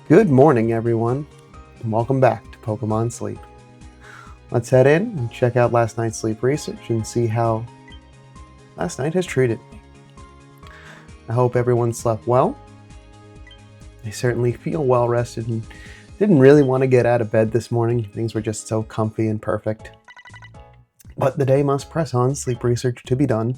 Good morning, everyone, and welcome back to Pokemon Sleep. Let's head in and check out last night's sleep research and see how last night has treated me. I hope everyone slept well. I certainly feel well rested and didn't really want to get out of bed this morning. Things were just so comfy and perfect. But the day must press on, sleep research to be done.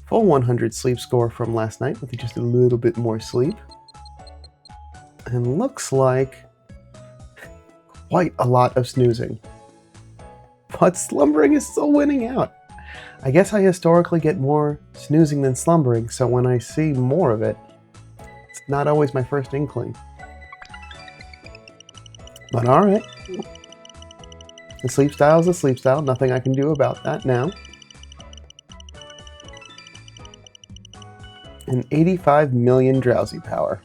Full 100 sleep score from last night with just a little bit more sleep. And looks like quite a lot of snoozing. But slumbering is still winning out. I guess I historically get more snoozing than slumbering, so when I see more of it, it's not always my first inkling. But alright. The sleep style is a sleep style. Nothing I can do about that now. And 85 million drowsy power.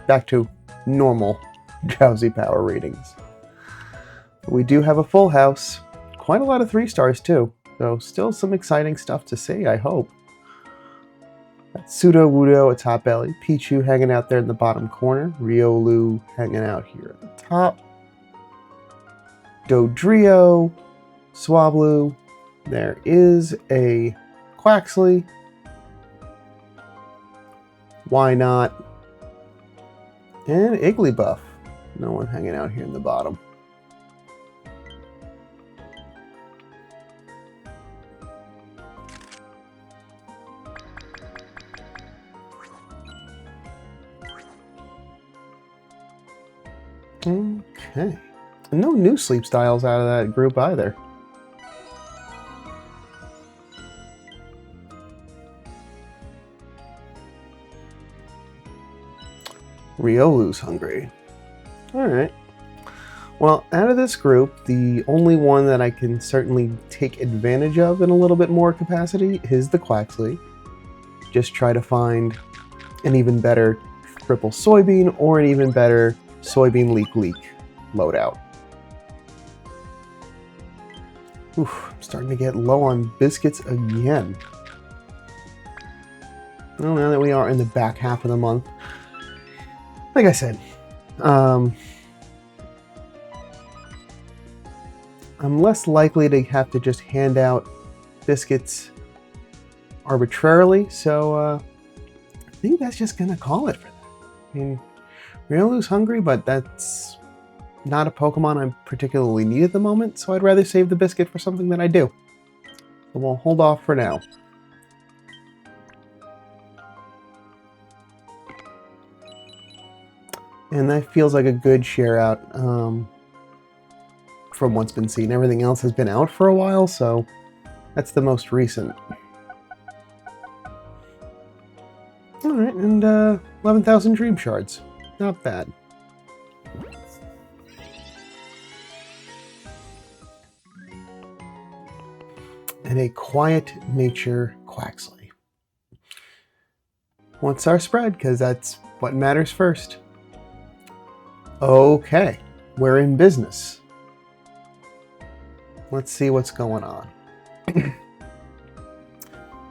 Back to normal drowsy power readings. We do have a full house. Quite a lot of 3 stars too. So still some exciting stuff to see, I hope. Got Sudowoodo atop belly. Pichu hanging out there in the bottom corner. Riolu hanging out here at the top. Dodrio. Swablu. There is a Quaxley. Why not? And Igglybuff. No one hanging out here in the bottom. Okay. And no new sleep styles out of that group either. Riolu's hungry. Alright. Well, out of this group, the only one that I can certainly take advantage of in a little bit more capacity is the Quaxley. Just try to find an even better triple soybean or an even better soybean leak loadout. Oof, I'm starting to get low on biscuits again. Well, now that we are in the back half of the month, like I said, I'm less likely to have to just hand out biscuits arbitrarily, so I think that's just going to call it for that. I mean, Riolu's hungry, but that's not a Pokemon I particularly need at the moment, so I'd rather save the biscuit for something that I do. So we'll hold off for now. And that feels like a good share out from what's been seen. Everything else has been out for a while, so that's the most recent. Alright, and 11,000 Dream Shards. Not bad. And a Quiet Nature Quaxley. What's our spread? Because that's what matters first. Okay, we're in business. Let's see what's going on.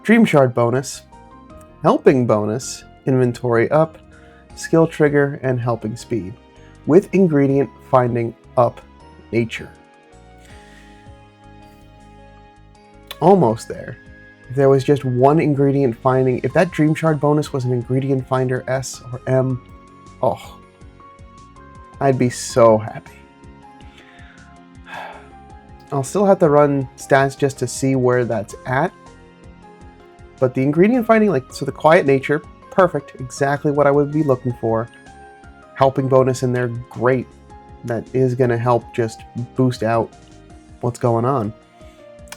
Dream Shard bonus, Helping bonus, Inventory up, Skill trigger, and Helping speed, with ingredient finding up Nature. Almost there. If there was just one ingredient finding, if that Dream Shard bonus was an ingredient finder S or M, oh, I'd be so happy. I'll still have to run stats just to see where that's at. But the ingredient finding, so the Quiet Nature, perfect, exactly what I would be looking for. Helping bonus in there, great. That is going to help just boost out what's going on.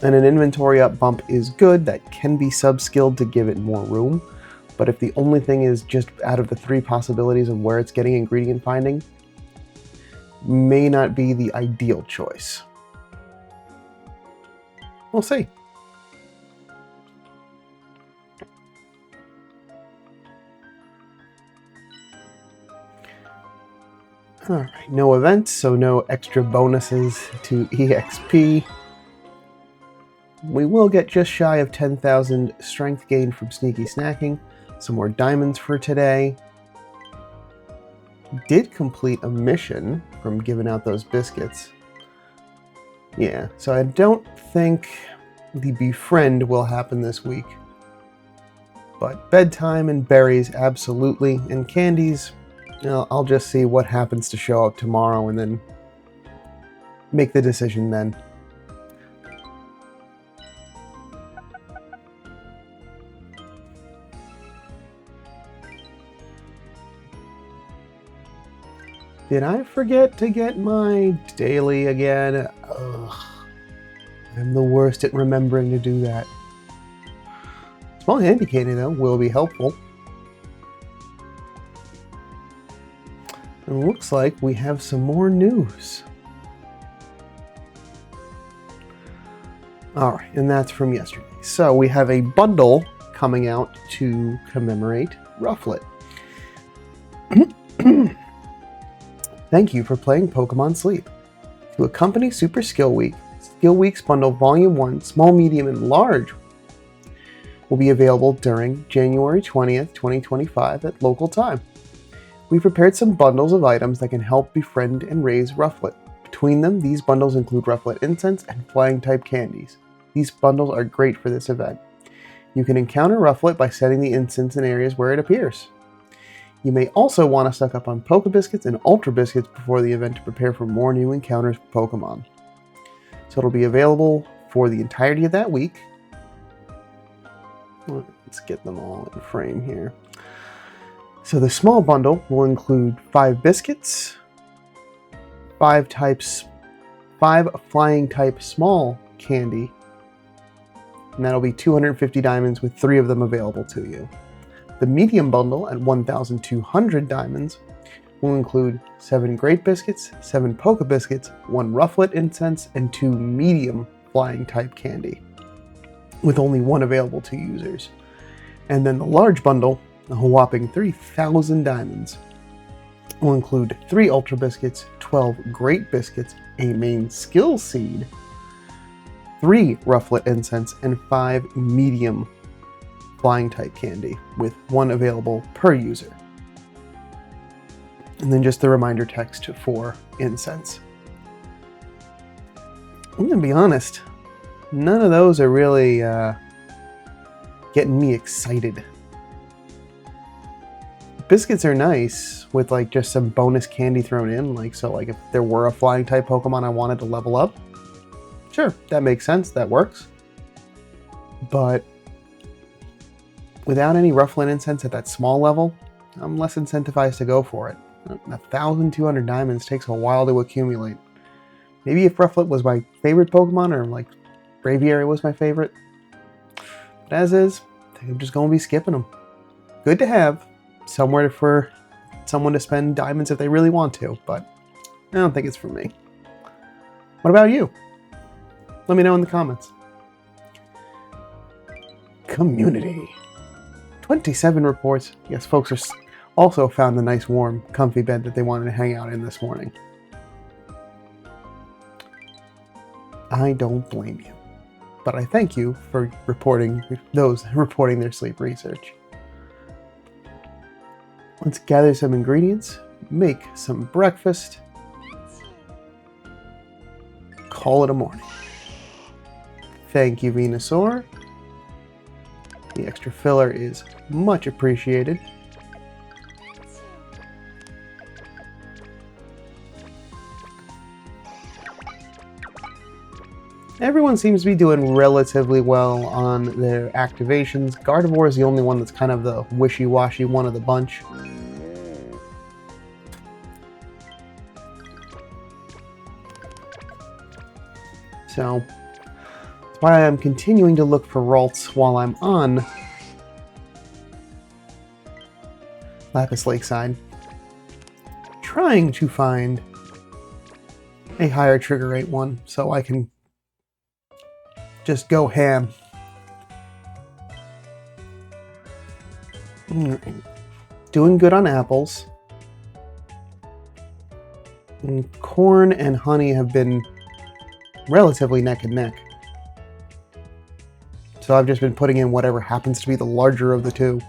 And an inventory up bump is good. That can be sub-skilled to give it more room. But if the only thing is just out of the 3 possibilities of where it's getting ingredient finding, may not be the ideal choice. We'll see. Alright, no events, so no extra bonuses to EXP. We will get just shy of 10,000 strength gain from Sneaky Snacking. Some more diamonds for today. did complete a mission from giving out those biscuits. Yeah, so I don't think the befriend will happen this week. But bedtime and berries, absolutely. And candies, I'll just see what happens to show up tomorrow and then make the decision then. Did I forget to get my daily again? Ugh. I'm the worst at remembering to do that. Small handy candy, though, will be helpful. It looks like we have some more news. Alright, and that's from yesterday. So we have a bundle coming out to commemorate Rufflet. Thank you for playing Pokemon Sleep. To accompany Super Skill Week, Skill Week's bundle Volume 1, Small, Medium, and Large will be available during January 20th, 2025 at local time. We've prepared some bundles of items that can help befriend and raise Rufflet. Between them, these bundles include Rufflet incense and flying-type candies. These bundles are great for this event. You can encounter Rufflet by setting the incense in areas where it appears. You may also want to stock up on Poke Biscuits and Ultra Biscuits before the event to prepare for more new encounters with Pokemon. So it'll be available for the entirety of that week. Let's get them all in frame here. So the small bundle will include 5 biscuits, 5 flying type small candy, and that'll be 250 diamonds with 3 of them available to you. The medium bundle at 1,200 diamonds will include 7 Great Biscuits, 7 Poke Biscuits, 1 Rufflet incense, and 2 medium flying type candy, with only 1 available to users. And then the large bundle, a whopping 3,000 diamonds, will include 3 Ultra Biscuits, 12 Great Biscuits, a main skill seed, 3 Rufflet incense, and 5 medium flying type candy, with 1 available per user. And then just the reminder text for incense. I'm gonna be honest, none of those are really getting me excited. Biscuits are nice with like just some bonus candy thrown in, like if there were a flying type Pokemon I wanted to level up, sure, that makes sense, that works. But without any Rufflet incense at that small level, I'm less incentivized to go for it. 1,200 diamonds takes a while to accumulate. Maybe if Rufflet was my favorite Pokemon, or like Braviary was my favorite. But as is, I think I'm just going to be skipping them. Good to have somewhere for someone to spend diamonds if they really want to, but I don't think it's for me. What about you? Let me know in the comments. Community. 27 reports. Yes, folks are also found the nice, warm, comfy bed that they wanted to hang out in this morning. I don't blame you, but I thank you for reporting their sleep research. Let's gather some ingredients, make some breakfast, call it a morning. Thank you, Venusaur. The extra filler is much appreciated. Everyone seems to be doing relatively well on their activations. Gardevoir is the only one that's kind of the wishy-washy one of the bunch. So that's why I'm continuing to look for Ralts while I'm on Lapis Lakeside, trying to find a higher trigger rate one so I can just go ham. Doing good on apples. And corn and honey have been relatively neck and neck. So I've just been putting in whatever happens to be the larger of the two.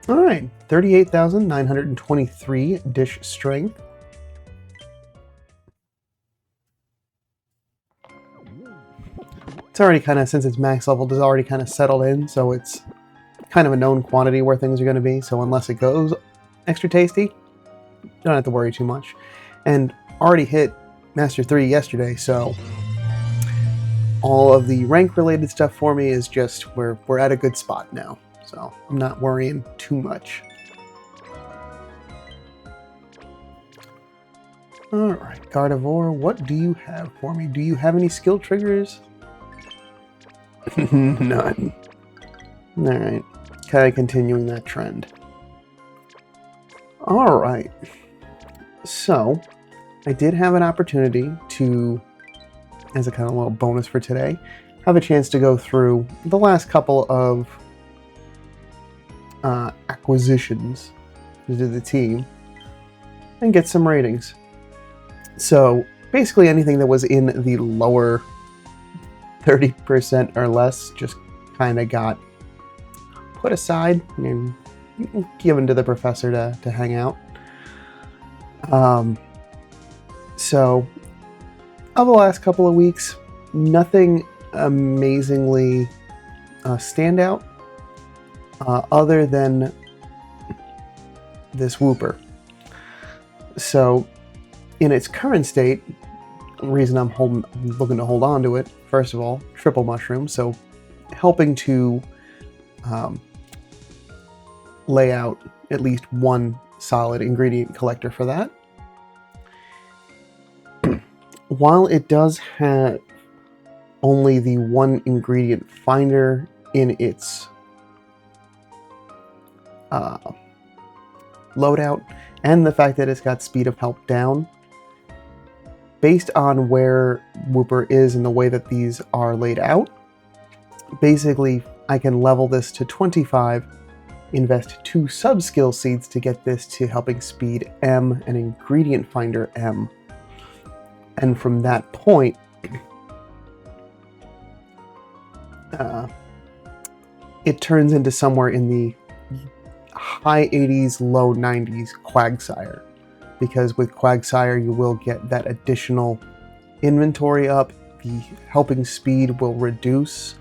All right, 38,923 dish strength. It's already kind of, since its max level is already kind of settled in, so it's kind of a known quantity where things are going to be. So unless it goes extra tasty, you don't have to worry too much. And already hit Master 3 yesterday, so all of the rank related stuff for me is just we're at a good spot now. So I'm not worrying too much. Alright, Gardevoir, what do you have for me? Do you have any skill triggers? None. Alright, kind of continuing that trend. Alright, so I did have an opportunity to, as a kind of little bonus for today, have a chance to go through the last couple of acquisitions to the team and get some ratings. So basically anything that was in the lower 30% or less just kind of got put aside and given to the professor to hang out. So of the last couple of weeks, nothing amazingly standout other than this Wooper. So in its current state, the reason I'm looking to hold on to it, first of all, triple mushroom, so helping to lay out at least one solid ingredient collector for that. While it does have only the one ingredient finder in its loadout, and the fact that it's got speed of help down, based on where Wooper is and the way that these are laid out, basically I can level this to 25, invest 2 sub-skill seeds to get this to helping speed M and ingredient finder M. And from that point, it turns into somewhere in the high 80s, low 90s Quagsire. Because with Quagsire, you will get that additional inventory up. The helping speed will reduce.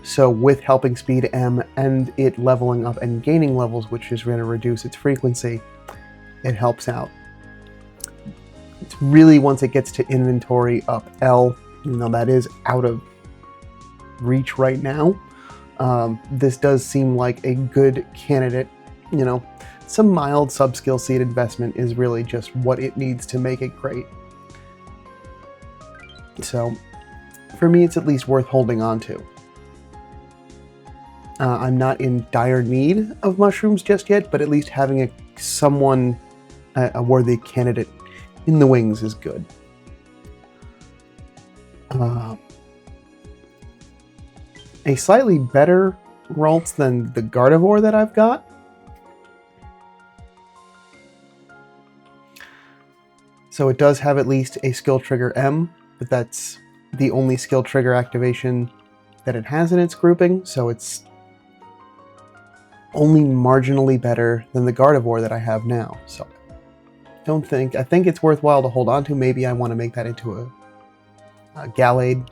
So with helping speed M and it leveling up and gaining levels, which is going to reduce its frequency, it helps out. It's really once it gets to inventory up L, even though that is out of reach right now, this does seem like a good candidate. You know, some mild sub-skill seed investment is really just what it needs to make it great. So for me, it's at least worth holding on to. I'm not in dire need of mushrooms just yet, but at least having a worthy candidate in the wings is good. A slightly better Ralts than the Gardevoir that I've got. So it does have at least a skill trigger M, but that's the only skill trigger activation that it has in its grouping, so it's only marginally better than the Gardevoir that I have now. So I think it's worthwhile to hold on to. Maybe I want to make that into a Gallade.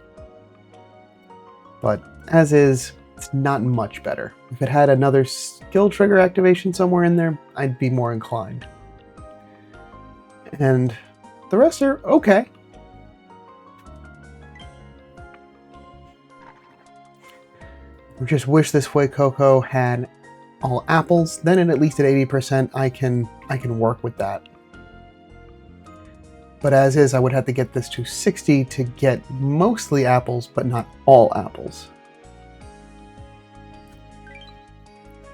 But as is, it's not much better. If it had another skill trigger activation somewhere in there, I'd be more inclined. And the rest are okay. I just wish this Fuecoco had all apples. Then at least at 80%, I can work with that. But as is, I would have to get this to 60 to get mostly apples, but not all apples.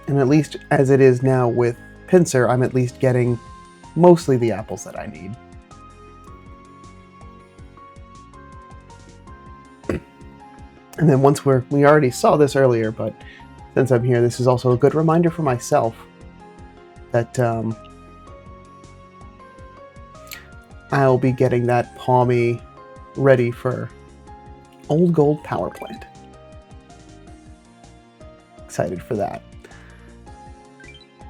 And at least as it is now with Pinsir, I'm at least getting mostly the apples that I need. And then once we already saw this earlier, but since I'm here, this is also a good reminder for myself that I'll be getting that Palmy ready for Old Gold Power Plant. Excited for that.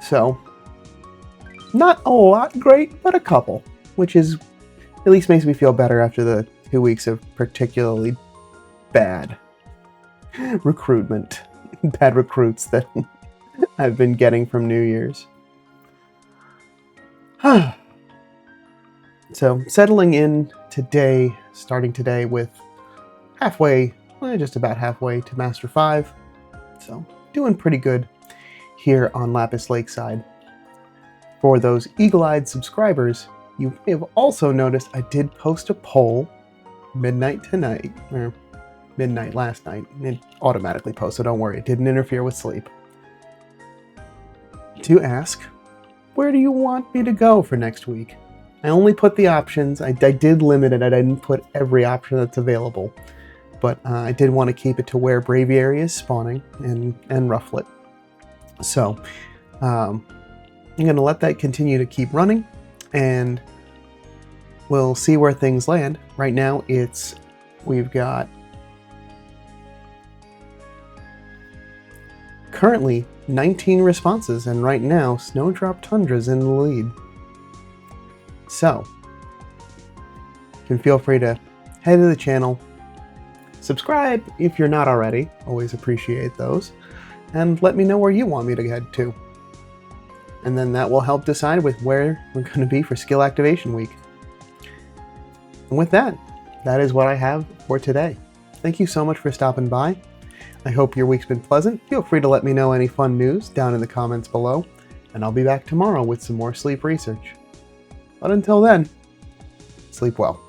So, not a lot great, but a couple, which is at least makes me feel better after the 2 weeks of particularly bad recruitment, bad recruits that I've been getting from New Year's. So, settling in today, starting today with just about halfway to Master 5. So, doing pretty good here on Lapis Lakeside. For those eagle-eyed subscribers, you may have also noticed I did post a poll midnight tonight, or midnight last night. It automatically posts, so don't worry, it didn't interfere with sleep. To ask, where do you want me to go for next week? I only put the options. I did limit it. I didn't put every option that's available. But I did want to keep it to where Braviary is spawning and Rufflet. So I'm going to let that continue to keep running, and we'll see where things land. Right now we've got currently 19 responses, and right now Snowdrop Tundra's in the lead. So you can feel free to head to the channel, subscribe if you're not already, always appreciate those, and let me know where you want me to head to. And then that will help decide with where we're going to be for skill activation week. And with that, that is what I have for today. Thank you so much for stopping by. I hope your week's been pleasant. Feel free to let me know any fun news down in the comments below, and I'll be back tomorrow with some more sleep research. But until then, sleep well.